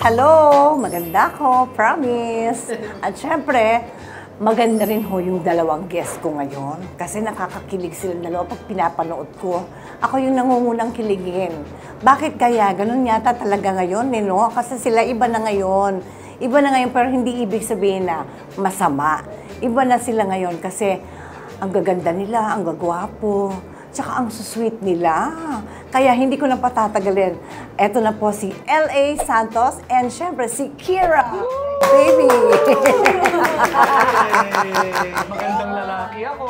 Hello! Maganda ko, promise. At syempre, maganda rin ho yung dalawang guest ko ngayon. Kasi nakakakilig sila dalawa pag pinapanood ko. Ako yung nangungunang kiligin. Bakit kaya? Ganun yata talaga ngayon, no? Kasi sila iba na ngayon. Iba na ngayon, pero hindi ibig sabihin na masama. Iba na sila ngayon kasi ang gaganda nila, ang gagwapo, tsaka ang sweet nila. Kaya hindi ko na patatagalin. Eto na po si L.A. Santos and syempre si Kira. Baby! Magandang lalaki ako.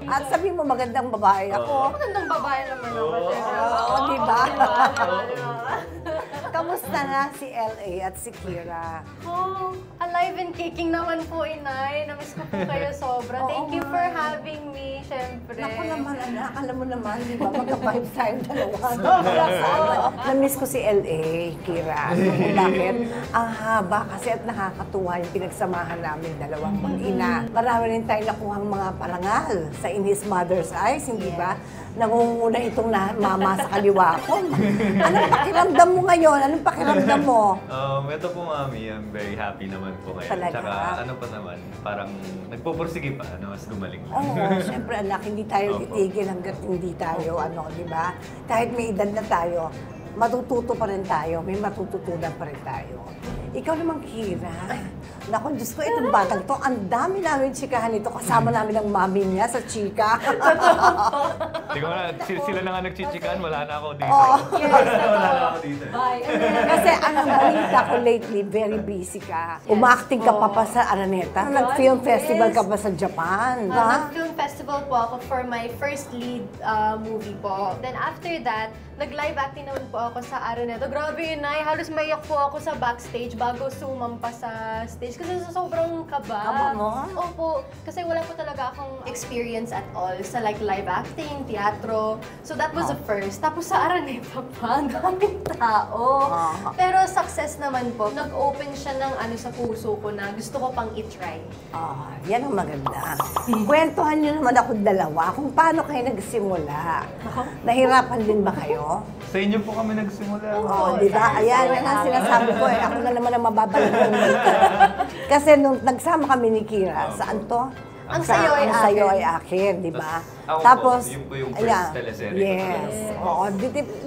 At sabi mo magandang babae ako. Magandang babae naman ako. Oo, diba? Kamusta na si L.A. at si Kira? Oh, alive and kicking naman po, Inay. Namiss ko po kayo sobra. Thank you for having me, syempre. Naku naman, anak. Alam mo naman, di ba? Magka-vibes tayo dalawa. Sobra. Namiss ko si L.A., Kira. Kung bakit? Ang haba kasi at nakakatuwa yung pinagsamahan namin dalawang mag-ina. Marami rin tayo nakuhang mga parangal sa In His Mother's Eyes, hindi ba? Nangunguna itong mama sa kaliwa ko. Anong pakiramdam mo ngayon? Anong pakiramdam mo? Ito po, Mami. I'm very happy naman po ngayon. Talaga? Tsaka ano pa naman, parang nagpupursige pa, mas gumaling lang. Oo, siyempre anak, hindi tayo titigil hanggat hindi tayo, di ba? Kahit may edad na tayo, matututo pa rin tayo, may matututunan pa rin tayo. Ikaw naman, Kira. Naku, Diyos ko, itong batang to, ang dami namin chikahan ito. Kasama namin ang mami niya sa chika. Hindi ko na, sila na nga nagchichikan, wala na ako dito. Yes, Wala na ako dito. Bye. Kasi ang balita ko lately, very busy ka. Umacting ka pa sa Araneta. Nag-film festival ka pa sa Japan. Nag-film festival po ako for my first lead movie po. Then after that, nag-live acting naman po ako sa Araneta. Grabe, Inay, halos maiyak po ako sa backstage bago sumampa sa stage. Kasi sa sobrang kaba. Kaba mo? Opo. Kasi wala po talaga akong experience at all sa like live acting, teatro. So that was the first. Tapos sa Araneta pa, ang daming tao. Pero success naman po. Nag-open siya ng ano sa puso ko na gusto ko pang i-try. Yan ang maganda. Kwentuhan niyo naman ako dalawa kung paano kayo nagsimula. Nahirapan din ba kayo? Sa inyo po kami nagsimula. Oo, di ba? Ayan, yan ang sinasabi ko eh. Ako na naman ang mababalik dito. Kasi nung nagsama kami ni Kira, saan to? Ang sayo ay Ang sayo ay akin, di ba? Ako Tapos, po, yun po yung first teleserye ko yes. Oo,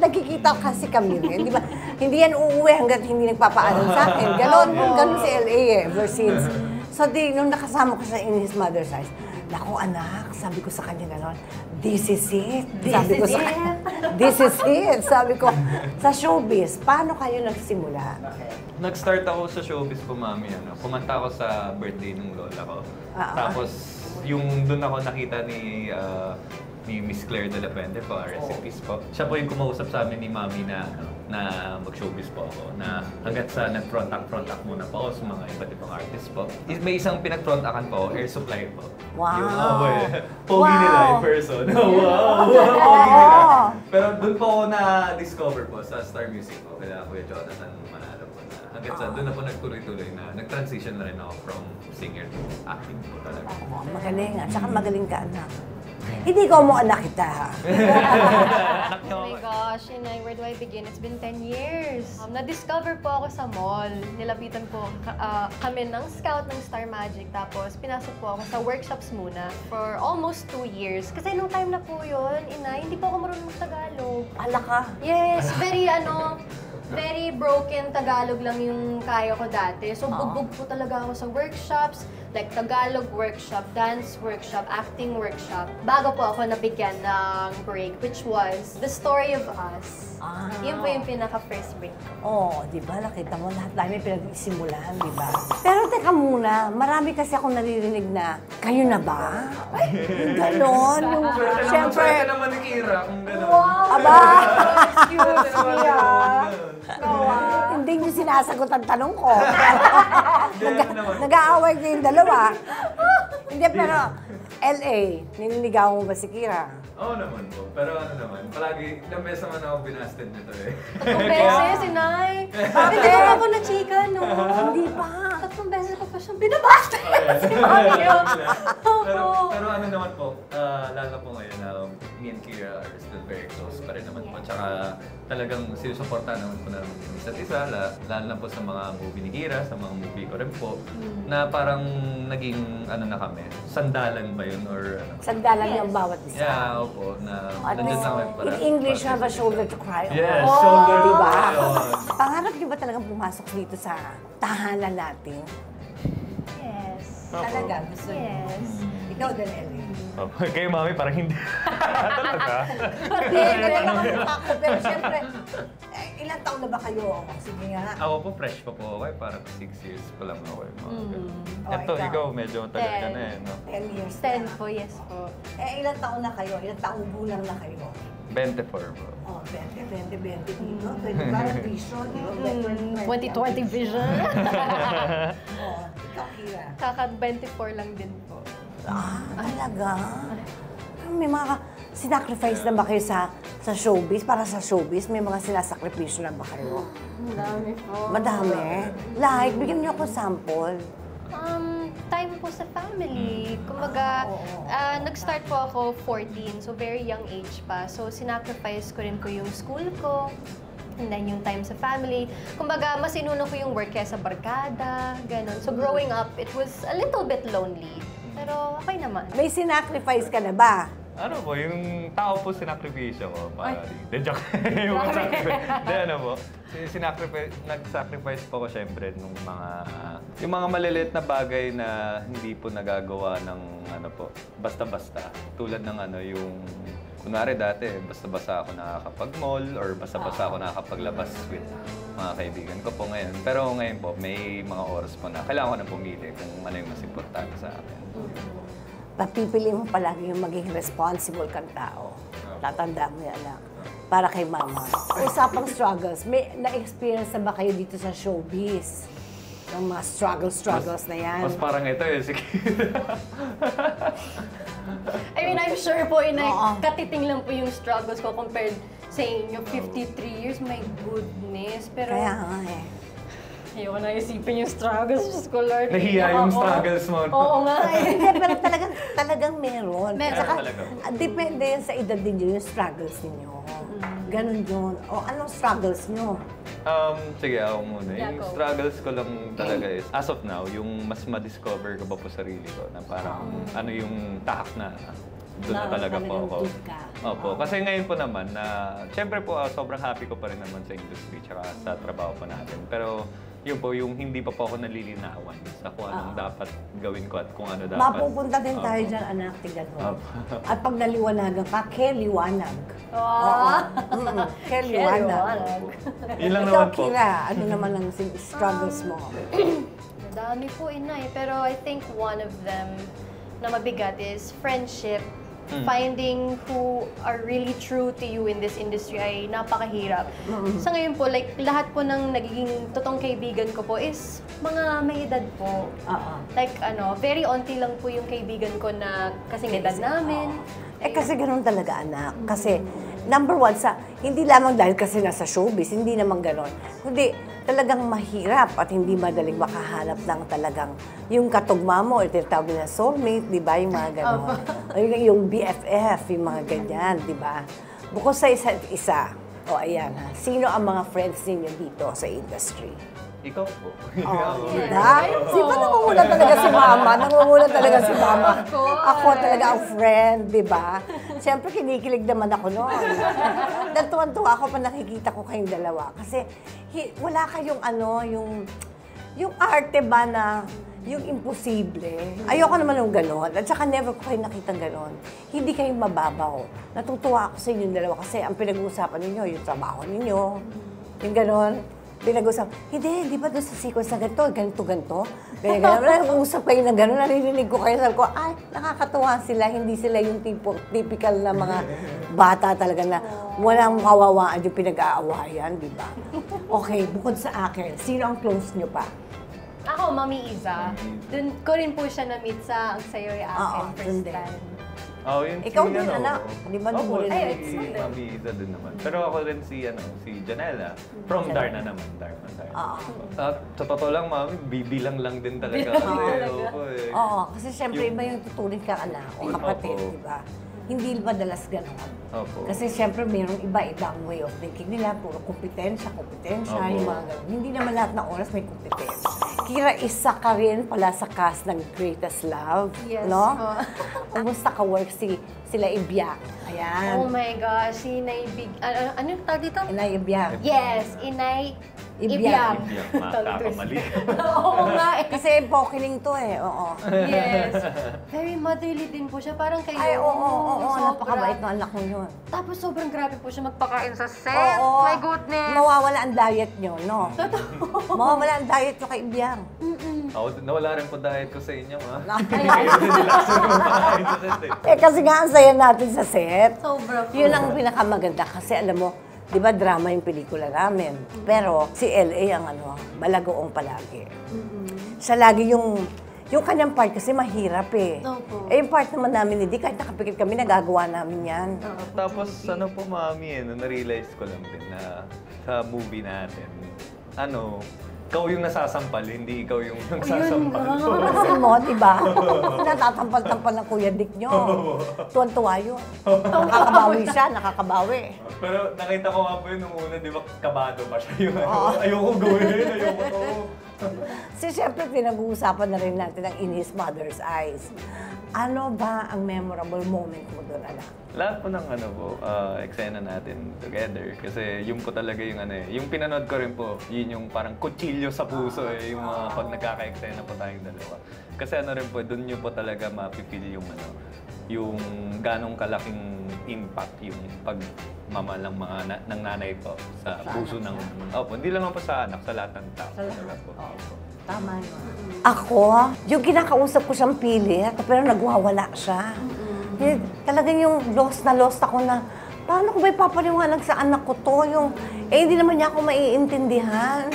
nagkikita kasi kami rin, di ba? Hindi yan uuwi hanggat hindi nagpapaalam sa akin. Ganon si L.A. ever since. So, nung nakasama ko siya in His Mother's Eyes, naku anak, sabi ko sa kanya gano'n, this is it. Sabi ko sa kanya, this is it. Sabi ko, sa showbiz, paano kayo nagsimula? Nag-start ako sa showbiz po, Mami. Kumanta ako sa birthday ng lola ko. Tapos, yung doon ako nakita ni Miss Claire de la Puente po, recipes po. Siya po yung kumausap sa amin ni Mami na mag-showbiz po ako. Na hanggat sa nag-front-act muna po ako sa mga iba't ibang artist po. May isang pinag-front-actan po, air supply po. Wow! Yung, pogi nila in person. Wow! Pogi nila. Pero doon po ako na-discover po sa Star Music po. Kaya Kuya Jonathan Manalo po. Hanggat sa doon na po nagtuloy-tuloy na nag-transition na rin ako from singer to acting po talaga. Magaling at saka magaling ka anak. Hindi ko mo anak kita ha. Oh my gosh, Inay, where do I begin? It's been 10 years. Na-discover po ako sa mall. Nilapitan po kami ng scout ng Star Magic. Tapos pinasok po ako sa workshops muna for almost 2 years. Kasi nung time na po yun, Inay, hindi po ako marunong mag-Tagalog. Ala ka. Yes, very broken Tagalog lang yung kaya ko dati. So, bugbog po talaga ako sa workshops, like Tagalog workshop, dance workshop, acting workshop. Bago po ako nabigyan ng break, which was The Story of Us. Yun po yung pinaka-first break ko. Di ba? Nakita mo, lahat tayo may pinag-isimulan, di ba? Pero teka muna, marami kasi akong naririnig na, kayo na ba? Yung ganon, yung, syempre, Swerte naman ni Kira kung gano'n. aba, Swerte naman ni hindi niyo sinasagot ang tanong ko. Nag-aaway kayong dalawa. Hindi, pero, L.A., nililigawan mo ba si Kira? Oo naman po. Pero ano naman, palagi, ilang beses naman ako binasted nito eh. Tatlong beses, inay. Hindi ako na chika, no? Hindi pa. Tatlong beses ko pa siyang binabasta. Pero ano naman po, lalo po ngayon na me and Kira are still very close pa rin naman po. Tsaka talagang sinusuportahan naman po namin yung isa't isa, lalo na po sa mga movie ni Kira, sa mga movie ko rin po, na parang naging ano na kami, sandalan ba yun or ano? Sandalan yung bawat isa. Yeah, opo, na At nandun least, na kami para. in English, have a shoulder to cry on. Yes, shoulder to Diba? cry on. Pangarap niyo ba talagang pumasok dito sa tahanan natin? Yes. Opo. Talaga, gusto niyo? Yes. Ikaw din, Ellie. Opo. Kayo, mami, parang hindi. Talaga? Hindi, nakamukha ko. Pero siyempre, ilang taon na ba kayo? Sige nga. Ako po, fresh pa po ako eh. Parang 6 years pa lang ako eh. Mga ganun. Oh, Ito, ikaw. ikaw, medyo tagal ka na eh, no? 10 years 10 na. po, yes po. Ilang taon na kayo? Ilang taong gulang na kayo? 24 po. Oh, 20 dito. 20 vision, di ba? 2020 vision. Oh, ikaw, Kira. Kaka 24 lang din po. Talaga? May mga sinacrifice na ba kayo sa showbiz? Para sa showbiz, may mga sinasakripisyo na ba kayo? Madami po. Madami. Like, bigyan niyo ako sample. Time po sa family. Kumbaga, nag-start po ako 14, so very young age pa. So, sinacrifice ko rin po yung school ko, and then yung time sa family. Kumbaga, mas inuna ko yung work kaya sa barkada, ganun. So, growing up, it was a little bit lonely. Pero, okay naman. May sinacrifice ka na ba? Ano po, yung tao po sinakripisyo ko para di joke. Yung Hindi, ano po. Nag-sacrifice po ko syempre nung yung mga maliliit na bagay na hindi po nagagawa ng ano po, basta-basta. Tulad ng ano, yung kunwari dati, basta-basta ako nakakapag-mall or basta-basta ako nakakapaglabas with mga kaibigan ko po ngayon. Pero ngayon po, may mga oras po na kailangan ko na pumili kung ano yung mas importante sa akin. Papipili mo palagi yung maging responsible kang tao. Tatanda mo yan, anak. Para kay mama. Usapang struggles, may na-experience na ba kayo dito sa showbiz? Yung mga struggles na yan. Mas parang ito eh, sige. I mean, I'm sure po, Oo. katiting lang po yung struggles ko compared sa inyo, 53 years, my goodness. Pero, Kaya nga eh. ayoko na isipin yung struggles. Diyos ko, Lord. Nahiya yung struggles mo. Oo nga. Ay, hindi, pero talagang meron. Meron. Saka, Talaga. depende yan sa edad din yun, yung struggles ninyo. Ganon yun. O, anong struggles nyo? Sige, ako muna. Yung Jaco. struggles ko lang talaga is, as of now, yung mas ma-discover ko pa po sarili ko na parang ano yung tahak na doon na talaga po talagang ako. good ka. Opo. Kasi ngayon po naman na, syempre po, sobrang happy ko pa rin naman sa industry tsaka sa trabaho po natin. Pero yun po, yung hindi pa po ako nalilinawan sa kung anong dapat gawin ko at kung ano dapat. Mapupunta din tayo Opo. dyan, anak, tingnan mo. Opo. At pag naliwanagan ka, keliwanag. Ah. Keliwanag. Yun lang Ikaw, naman po. Kira, ano naman ang struggles mo? Madami po, inay. Pero I think one of them na mabigat is friendship. Finding who are really true to you in this industry ay napakahirap. Sa ngayon po, like, lahat po ng nagiging totoong kaibigan ko po is mga may edad po. Oo. Like, very onti lang po yung kaibigan ko na kasing edad namin. Kasi ganoon talaga, anak. Kasi, number one, hindi lamang dahil kasi nasa showbiz, hindi naman ganoon. Kundi, talagang mahirap at hindi madaling makahanap ng talagang yung katugma mo, o tinatawag na soulmate, di ba? Yung mga ganoon. O yung BFF, yung mga ganyan, di ba? Bukod sa isa't isa, ayan ha, sino ang mga friends ninyo dito sa industry? Ikaw po. Di ba nangunguna talaga si mama? Nangunguna talaga si mama. Ako talaga ang friend, di ba? Siyempre, kinikilig naman ako noon. Dahil tuwan-tuwa ako pa nakikita ko kayong dalawa. Kasi wala kayong yung arte ba na yung imposible. Ayoko naman yung gano'n. At saka never ko kayo nakitang gano'n. Hindi kayo mababaw. Natutuwa ako sa inyong dalawa kasi ang pinag-uusapan ninyo, yung trabaho ninyo, yung gano'n. Pinag-usap, hindi ba doon sa sequence na ganito? Nag-uusap kayo na gano'n, naririnig ko kayo, sabi ko, ay, nakakatuwa sila, hindi sila yung typical na mga bata talaga na walang kawawaan yung pinag-aawayan, di ba? Okay, bukod sa akin, sino ang close nyo pa? Ako, Mami Iza. Doon ko rin po siya na-meet sa Ang Sayo'y Akin Oo, first dun din. time. Oh, yun Ikaw si, din, ano, anak. Di ba di mo rin Ay, si excited. Mami Isa din naman. Pero ako rin si Janela. From Darna naman. Darna. At sa totoo lang, Mami, bibilang lang din talaga. Oo, kasi syempre iba yung tuturing kang anak o kapatid, Opo. di ba? Hindi madalas gano'n. Opo. Kasi syempre mayroong iba-ibang way of thinking nila, puro kompetensya, Opo. yung mga gano'n. Hindi naman lahat ng oras may kompetensya. Kira, isa ka rin pala sa cast ng Greatest Love, Yes no? po. Kumusta ka-work sila Ibiak? Ayan. Oh my gosh, Inay Big... ano yung tawag dito? Inay Ibiak. Yes, Inay Ibiak. Ibiak. Makakamali. Oo nga eh. Kasi pokiling to eh, oo. Yes. Very motherly din po siya. Parang kayo. Ay, oo, sobra. napakabait ng anak mo yun. Tapos sobrang grabe po siya magpakain sa set. Oo. My goodness. Mawawala ang diet nyo, no? Mawawala ang diet nyo kay Ibiang. Ako, nawala rin po diet ko sa inyo, ha? Kasi nga ang saya natin sa set. Sobra po. Yun ang pinakamaganda kasi alam mo, di ba drama yung pelikula namin? Pero si LA ang malagoong palagi. Siya lagi yung kanyang part kasi mahirap eh. Opo. Eh yung part naman namin, hindi kahit nakapikit kami, nagagawa namin yan. Tapos, ano po, Mami, na-realize ko lang din na sa movie natin, ikaw yung nasasampal, hindi ikaw yung nagsasampal. Kasi mo, di ba? Natatampal-tampal ng Kuya Dick nyo. Tuwan-tuwa yun. Nakakabawi siya, nakakabawi. Pero nakita ko nga po yun nung una, di ba, kabado pa siya yung ayoko gawin, ayoko to. Kasi syempre pinag-uusapan na rin natin ang In His Mother's Eyes. Ano ba ang memorable moment mo doon, anak? Lahat po ng eksena natin together. Kasi yun po talaga yung yung pinanood ko rin po, yun yung parang kutsilyo sa puso yung mga pag nagkaka-eksena po tayong dalawa. Kasi rin po, doon nyo po talaga mapipil yung yung ganong kalaking impact yung pagmama ng ng nanay po sa puso ng hindi lang po sa anak, sa lahat ng tao. Tama yun. Ako, yung kinakausap ko siyang pilit, pero nagwawala siya. Talagang yung lost ako na, paano ko ba ipapaliwanag sa anak ko to? Hindi naman niya ako maiintindihan.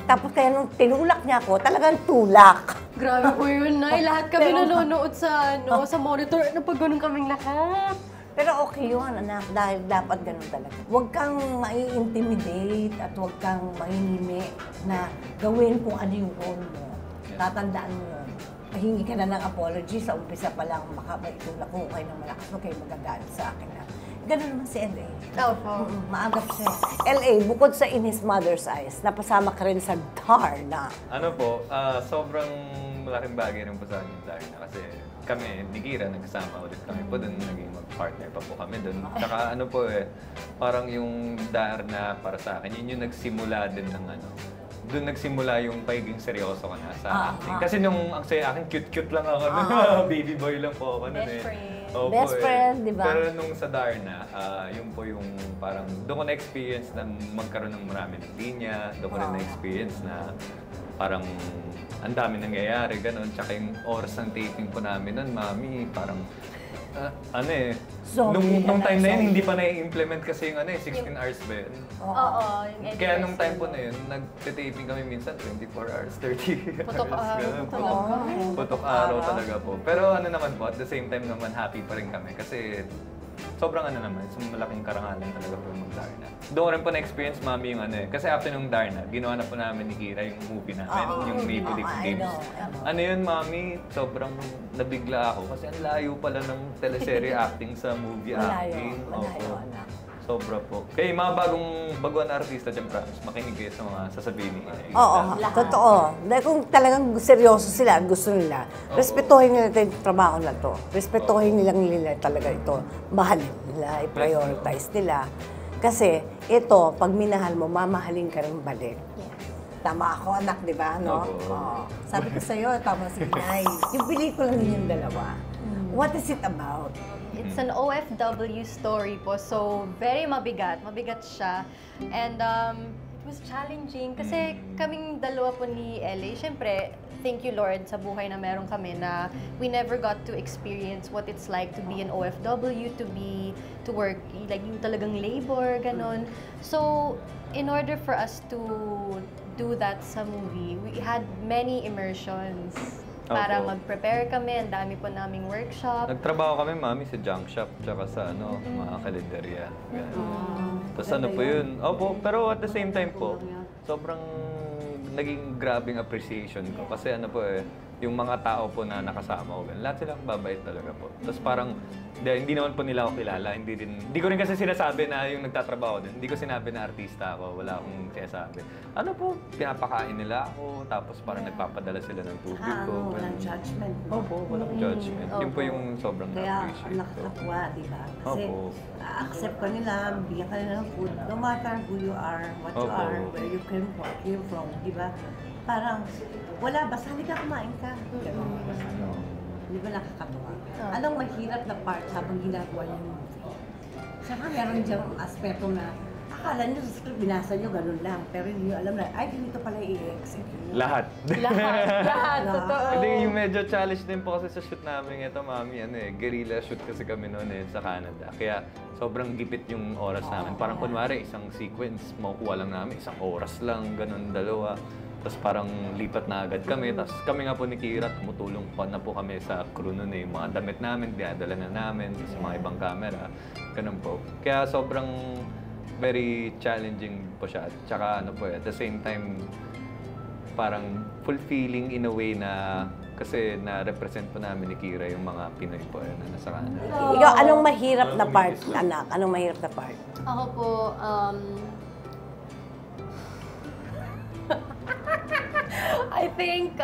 Tapos kaya nung tinulak niya ako, talagang tulak. Grabe po yun, Nay. Lahat kami nanonood sa monitor. Pag ganun kaming lahat. Pero okay yun, anak, dahil dapat ganun talaga. Huwag kang mai-intimidate at huwag kang mahihimi na gawin kung ano yung role mo. Tatandaan mo yun. Mahingi ka na ng apology sa umpisa pa lang, makabaitulak ko kayo ng malakas, huwag kayo magagalit sa akin. Ganun naman si LA. Opo. Maagap siya. LA, bukod sa In His Mother's Eyes, napasama ka rin sa Darna. Sobrang malaking bagay rin po sa akin yung Darna kasi kami, ni Kira, nagsama ulit kami po doon, naging mag-partner pa po kami doon. Tsaka parang yung Darna para sa akin, yun yung nagsimula din ng doon nagsimula yung pagiging seryoso ko na sa acting. Kasi nung ang saya akin, cute-cute lang ako. Baby boy lang po ako nun Best friend. Opo, Best friend, di ba? Pero nung sa Darna, yun po yung parang doon ko na-experience na magkaroon ng maraming linya, doon ko rin na-experience na parang ang dami nangyayari, gano'n. Tsaka yung oras ng taping po namin nun, Mami, parang nung time na yun, hindi pa na-implement kasi yung 16 hours ba yun? Oo, yung editor. Kaya nung time po na yun, nag-taping kami minsan 24 hours, 30 Putok hours. araw ganun po. talaga. Putok araw talaga po. Pero naman po, at the same time naman, happy pa rin kami kasi sobrang naman, malaking karangalan talaga po yung Darna. Doon ko rin po na-experience, Mami, yung kasi after nung Darna, ginawa na po namin ni Kira yung movie namin, yung Maple Leaf Games. Yun, Mami, sobrang nabigla ako kasi ang layo pala ng teleserye acting sa movie acting. Malayo, anak. Sobra po. Kaya yung mga baguhan na artista dyan, promise, makinig kayo sa mga sasabihin ni Kira. Oo, totoo. Dahil kung talagang seryoso sila, gusto nila, respetuhin nila yung trabaho na to. Respetuhin nila talaga ito. Mahalin nila, i-prioritize nila. Kasi ito, pag minahal mo, mamahalin ka rin balik. Tama ako, anak, di ba? No? Oo. Sabi ko sa'yo, tama si Inay. Yung pelikula ninyong dalawa, what is it about? It's an OFW story po. So, very mabigat. Mabigat siya. And it was challenging kasi kaming dalawa po ni LA, syempre, thank you Lord sa buhay na meron kami na we never got to experience what it's like to be an OFW, to work, like yung talagang labor, ganon. So, in order for us to do that sa movie, we had many immersions. para Opo. mag-prepare kami. Ang dami po naming workshop. Nagtrabaho kami, mami, sa junk shop, tsaka sa mga kalendarya. Tapos ano po yun? Opo, pero at the same time po, sobrang naging grabing appreciation ko. Kasi ano po yung mga tao po na nakasama ko, lahat silang babait talaga po. Tapos parang, hindi naman po nila ako kilala, hindi ko rin kasi sinasabi na yung nagtatrabaho din. Hindi ko sinabi na artista ako, wala akong sinasabi. Ano po, pinapakain nila ako, tapos parang nagpapadala sila ng tubig ko. Walang judgment. Opo, walang judgment. Yun po yung sobrang Kaya na-appreciate ko. nakakatuwa, di ba? Kasi Opo. accept ka nila, bigyan ka nila ng food, no matter who you are, what you Opo. are, where you came from, di ba? Parang, wala, basta halika kumain ka. Di ba nakakatuwa? Anong mahirap na part habang ginagawa niyo yung movie? Saka meron diyang aspeto na akala niyo sa script, binasa niyo ganun lang, pero hindi niyo alam na, ay, ganito pala i-execute. Lahat. Lahat, totoo. Hindi, yung medyo challenge din po kasi sa shoot namin ito, mami, guerrilla shoot kasi kami noon sa Canada. Kaya sobrang gipit yung oras namin. Parang kunwari, isang sequence, makukuha lang namin, isang oras lang, ganun, dalawa. Tapos parang lipat na agad kami. Tapos kami nga po ni Kira, tumutulong pa na po kami sa crew noon Yung mga damit namin, dinadala na namin sa mga ibang camera. Ganun po. Kaya sobrang very challenging po siya. Tsaka ano po at the same time, parang fulfilling in a way na kasi na-represent po namin ni Kira yung mga Pinoy po na nasa Canada. Ikaw, anong mahirap na part, anak? Anong mahirap na part? Ako po, I think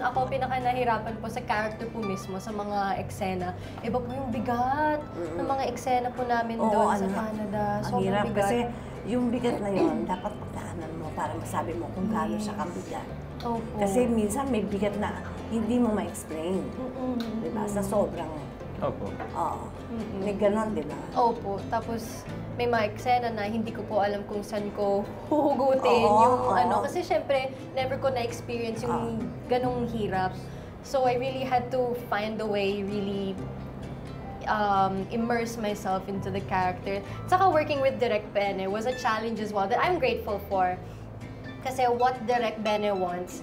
ako pinaka-nahirapan po sa character po mismo, sa mga eksena. Iba po yung bigat ng mga eksena po namin doon sa Canada. Ang hirap kasi yung bigat na yun, dapat pagdaanan mo para masabi mo kung gaano siya kabigat. Opo. Kasi minsan may bigat na hindi mo ma-explain. Diba? Sa sobrang, Opo. may ganon, diba? Opo. Tapos may mga eksena na hindi ko po alam kung saan ko huhugutin kasi syempre never ko na-experience yung ganong hirap. So I really had to find a way, really immerse myself into the character. Saka working with Direk Bene was a challenge as well that I'm grateful for. Kasi what Direk Bene wants,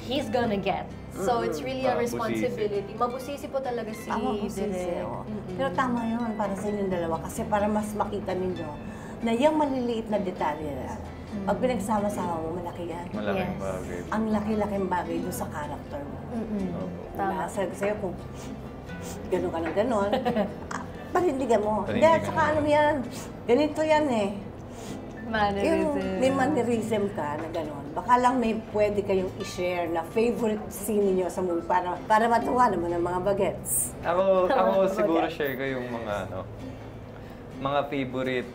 he's gonna get. So it's really a responsibility. Mabusisi po talaga si Direk. Pero tama yun para sa inyong dalawa kasi para mas makita ninyo na yung maliliit na detalye na pag pinagsama-sama mo, malaki yan. Malaking bagay. Ang laki-laking bagay doon sa character mo. Tama. Sa'yo kung gano'n ka ng gano'n, panindigan mo. Hindi, Panindigan saka ano yan, ganito yan eh. Yung Mannerism. may mannerism ka na gano'n, baka lang may pwede kayong i-share na favorite scene niyo sa movie para matuwa naman ang mga bagets. Ako siguro share ko yung mga favorite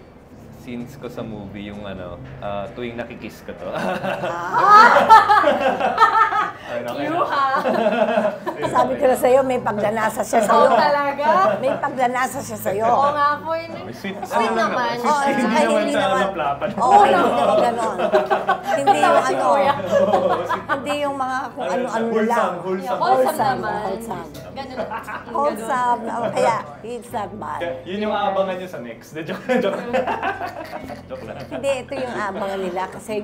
scenes ko sa movie, yung tuwing nakikiss ko to. Sabi ko na sa'yo, may pagdanasa siya sa'yo. Talaga? May pagdanasa siya sa'yo. Oo nga po. Sweet naman. Hindi naman plapan. Oo, hindi naman gano'n. Hindi yung hindi yung mga kung ano-ano lang. Wholesome naman. Wholesome. Ganun. Wholesome. Kaya, it's not bad. Yun yung aabangan nyo sa next. Joke lang. Hindi, ito yung abangan nila kasi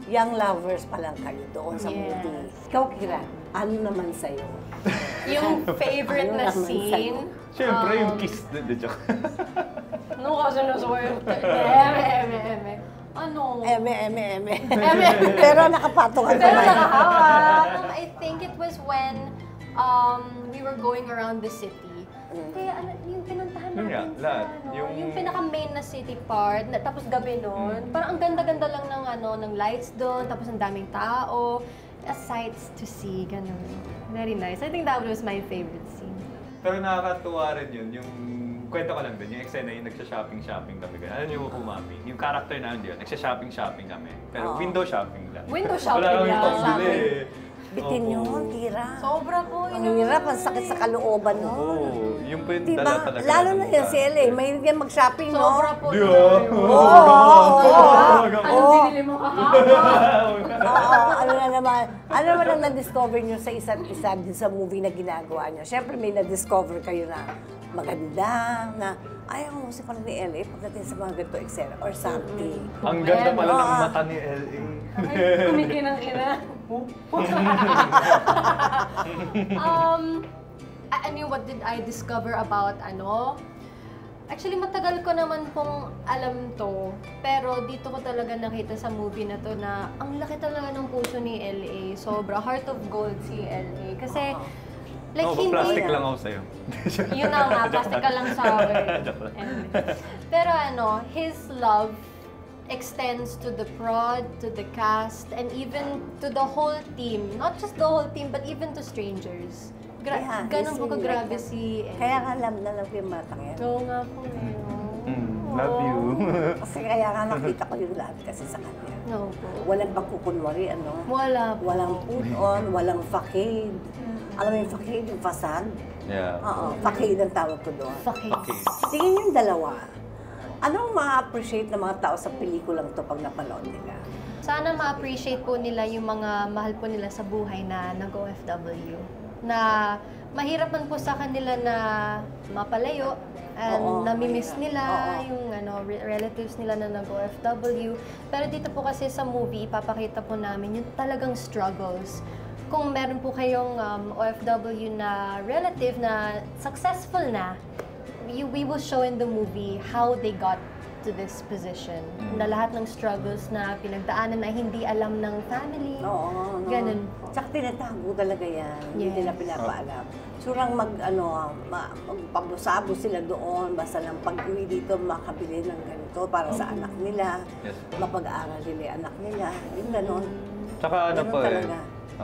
young lovers pa lang kayo doon sa movie. Ikaw, Kira, ano naman sa'yo? Yung favorite na Ano naman scene. sa'yo? Siyempre, yung kiss. Joke. No, kasi nasuwerte. Eme. Ano? Eme. Pero nakapatungan Pero kamay. nakahawak. I think it was when we were going around the city. Kaya yung pinuntahan Yun nga, natin lahat. sa Yung pinaka-main na city part, tapos gabi noon. Parang ang ganda-ganda lang ng lights doon, tapos ang daming tao. Sights to see, ganun. Very nice. I think that was my favorite scene. Pero nakakatuwa rin yun, yung kwento ko lang din, yung eksena yung nagsha-shopping kami. Alam niyo po, mami, yung character namin yun, nagsha-shopping kami. Pero window shopping lang. Window shopping Wala kami lang. pambili eh. Bitin yun, Kira. Sobra po. Ang hirap, ang sakit sa kalooban nun. Oo, yung po yung Diba? dala talaga. Lalo na ng yan si LA, may yan mag-shopping, no? Sobra po. Di ba? Anong binili mo kahapon? Oo, ano naman ang na-discover nyo sa isa't isa din sa movie na ginagawa nyo? Siyempre may na-discover kayo na maganda, na ayaw mo si parang ni LA pagdating sa mga ganito eksena or something. Ang ganda pala ng mata ni LA. Kumikinang-ina. What did I discover about Actually, matagal ko naman pong alam to, pero dito ko talaga nakita sa movie na to na ang laki talaga ng puso ni LA. Sobra, heart of gold si LA. Kasi, like, hindi... plastic lang ako sa'yo. Yun na nga, plastic ka lang sa akin. Pero his love extends to the prod, to the cast, and even to the whole team. Not just the whole team, but even to strangers. Ganun po kagrabe si LA. Kaya nga love na love yung batang yan. Oo nga po Love you. Kasi kaya nga nakita ko yung love kasi sa kanya. No po. Walang pagkukunwari, Wala po. Walang put-on, walang facade. Alam mo yung facade, yung facade? Yeah. Oo, facade ang tawag ko doon. Okay. Tingin yung dalawa. Anong ma-appreciate ng mga tao sa pelikulang to pag napanood nila? Sana ma-appreciate po nila yung mga mahal po nila sa buhay na nag-OFW. Na mahirap man po sa kanila na mapalayo and namimiss nila yung relatives nila na nag-OFW. Pero dito po kasi sa movie, ipapakita po namin yung talagang struggles. Kung meron po kayong OFW na relative na successful na, we will show in the movie how they got to this position. Na lahat ng struggles na pinagdaanan na hindi alam ng family. Oo. Ganun. Tsaka tinatago talaga yan. Hindi nila pinapaalam. Surang magpabusabo sila doon. Basta lang pag-uwi dito, makabili ng ganito para sa anak nila. Yes. Mapag-aaral nila yung anak nila. Yung ganun. Tsaka talaga.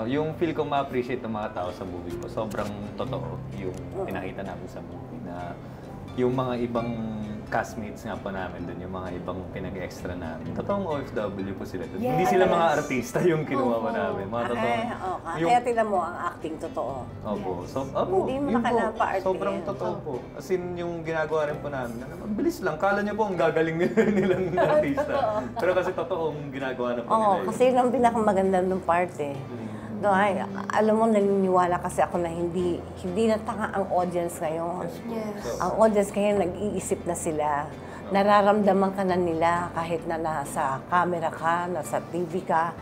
Yung feel ko ma-appreciate ng mga tao sa movie ko, sobrang totoo yung pinakita namin sa movie na yung mga ibang castmates nga po namin doon, yung mga ibang pinag-extra namin. Totoong OFW po sila doon. Yes. Hindi sila mga artista yung kinuha ko namin. Mga totoo. Kaya tingnan mo ang acting totoo. Opo. So, Hindi mo na kailangan pa-arte. Sobrang totoo po. As in, yung ginagawa rin po namin, mabilis lang. Kala niyo po ang gagaling nilang artista. Pero kasi totoong ginagawa na po nila. Oo, kasi yun ang pinakamaganda ng part eh. No, alam mo, naniniwala kasi ako na hindi na tanga ang audience ngayon. Yes. Ang audience ngayon, nag-iisip na sila. Nararamdaman ka na nila kahit na nasa camera ka, nasa TV ka.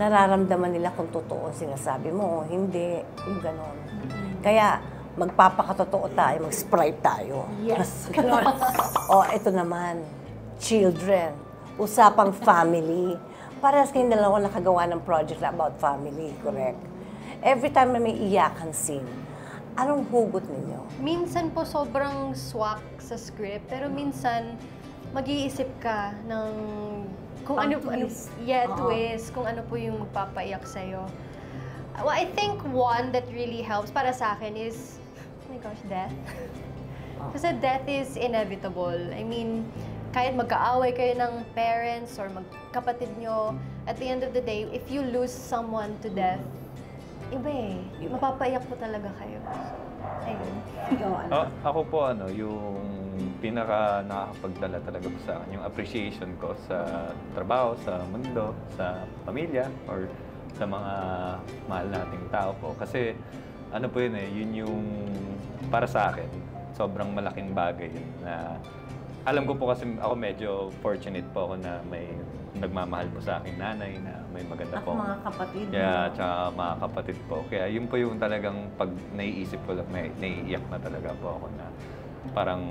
Nararamdaman nila kung totoo ang sinasabi mo o hindi. Yung ganon. Kaya, magpapakatotoo tayo, mag-sprite tayo. Yes. Ganon. Ito naman, children, usapang family. Parehas kayong dalawa nakagawa ng project na about family, correct? Every time na may iyakan scene, anong hugot ninyo? Minsan po sobrang swak sa script, pero minsan mag-iisip ka ng kung twist. Twist, kung ano po yung magpapaiyak sa'yo. Well, I think one that really helps para sa akin is, oh my gosh, death. Kasi death is inevitable. I mean, kahit magkaaway kayo ng parents or magkapatid nyo, at the end of the day, if you lose someone to death, iba eh. Mapapaiyak po talaga kayo. Ayun. Ako po, yung pinaka nakakapagdala talaga po sa akin, yung appreciation ko sa trabaho, sa mundo, sa pamilya, or sa mga mahal nating tao po. Kasi ano po yun yun yung para sa akin, sobrang malaking bagay na alam ko po kasi ako medyo fortunate po ako na may nagmamahal po sa aking nanay na may maganda po. Mga kapatid. Yeah, tsaka mga kapatid po. Kaya yun po yung talagang pag naiisip ko lang, naiiyak na talaga po ako na parang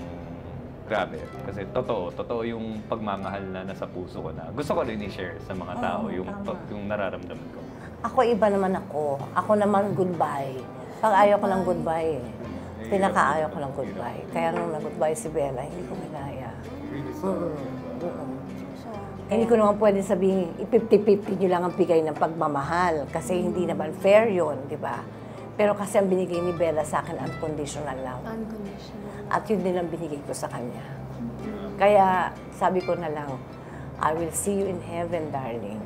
grabe. Kasi totoo yung pagmamahal na nasa puso ko na gusto ko rin i-share sa mga tao yung nararamdaman ko. Ako iba naman ako. Ako naman goodbye. Pag ayaw ko ng goodbye pinakaayaw ko ng goodbye. Kaya nung nag-goodbye si Bella, hindi ko kinaya. Hindi ko naman pwede sabihin, i-50-50 nyo lang ang bigay ng pagmamahal. Kasi hindi naman fair yun, di ba? Pero kasi ang binigay ni Bella sa akin, unconditional love. Unconditional. At yun din ang binigay ko sa kanya. Kaya sabi ko na lang, I will see you in heaven, darling.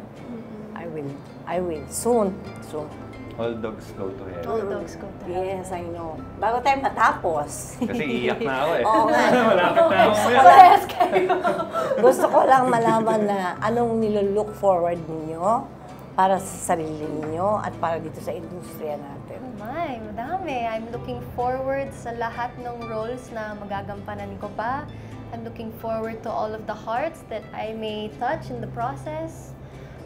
I will. Soon. All dogs go to heaven. All dogs go to heaven. Yes, I know. Bago tayo matapos. Kasi iiyak na ako eh. Oo nga. Malapit na ako. Parehas kayo. Gusto ko lang malaman na anong nilo-look forward ninyo para sa sarili ninyo at para dito sa industriya natin. Madami. I'm looking forward sa lahat ng roles na magagampanan ko pa. I'm looking forward to all of the hearts that I may touch in the process.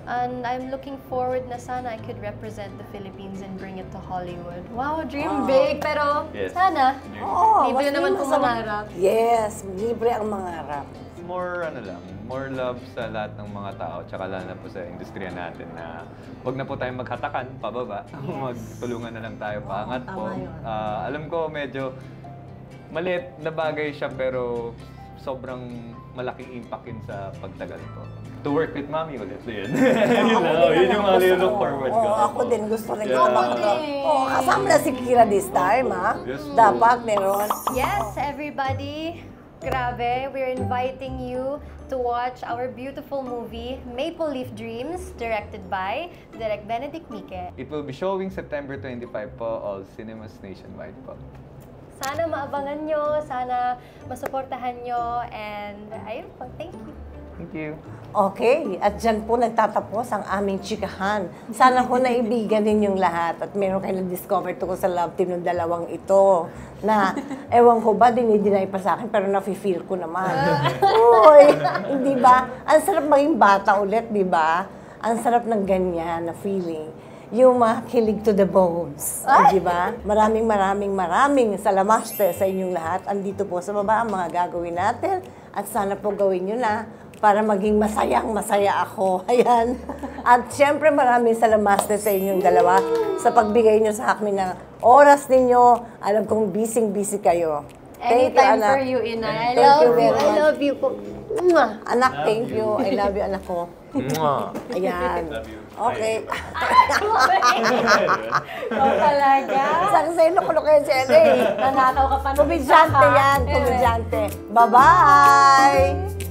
And I'm looking forward na sana I could represent the Philippines and bring it to Hollywood. Wow, dream big! Pero Yes. sana, Oo, libre mas naman masama. pong mangarap. Yes, libre ang mangarap. More love sa lahat ng mga tao, tsaka lalo na po sa industriya natin na huwag na po tayong maghatakan pababa, magtulungan na lang tayo paangat po. Tama yun. Alam ko medyo maliit na bagay siya pero sobrang malaking impact yun sa pagtagal po. To work with Mami ulit. Yun. Yun yung mga look forward ko. Oo, ako din gusto rin. Yeah. Oo, kasama na si Kira this time, ha? Yes, po. Dapat meron. Yes, everybody! Grabe, we're inviting you to watch our beautiful movie, Maple Leaf Dreams, directed by Direk Benedict Mique. It will be showing September 25 po, all cinemas nationwide po. Sana maabangan nyo, sana masuportahan nyo, and ayun po, thank you. Thank you. Okay, at dyan po nagtatapos ang aming chikahan. Sana po naibigan ninyong lahat at meron kayo na-discover tungkol sa love team ng dalawang ito na ewan ko ba, dinideny pa sa akin pero nafe-feel ko naman. Uy, hindi ba? Ang sarap maging bata ulit, di ba? Ang sarap ng ganyan na feeling. Yung makilig to the bones. Di ba? Maraming salamaste sa inyong lahat. Andito po sa baba ang mga gagawin natin at sana po gawin nyo na para maging masaya ako. Ayan. At syempre maraming salamaste sa inyong dalawa sa pagbigay nyo sa akin ng oras ninyo. Alam kong busy kayo. Thank you, Anytime anak. for you, Inay. I Thank love you you. very I much. love you po. Mwah. Anak, thank you. I love you, anak ko. Ayan. Love you. Okay. Ikaw talaga. Saksay, loko kayo si LA. Nanakaw ka pa ng Komedyante isa, ha? yan, komedyante. Bye-bye!